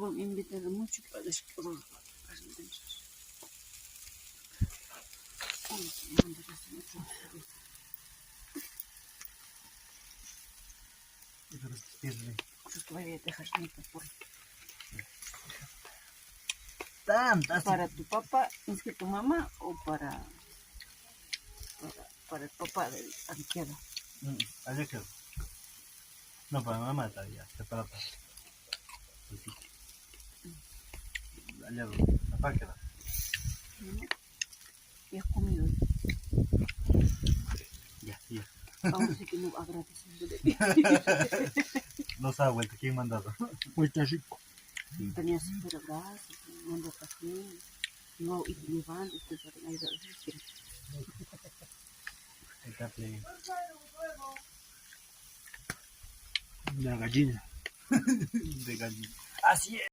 Me invitan mucho para descubrir. ¿Para tu papá es que tu mamá o para el papá del arquero? Allá quedó. No, para mi mamá está ya, separada. Allá, papá queda. ¿Y has comido? Ya, ya. Ahora sí que no agradeciéndole. No sabe vuelta, ¿quién mandado? Está rico. Tenía súper abrazos, mandó café. No, y llevando, usted para la ayuda. Está play. La gallina. De gallina. Así es.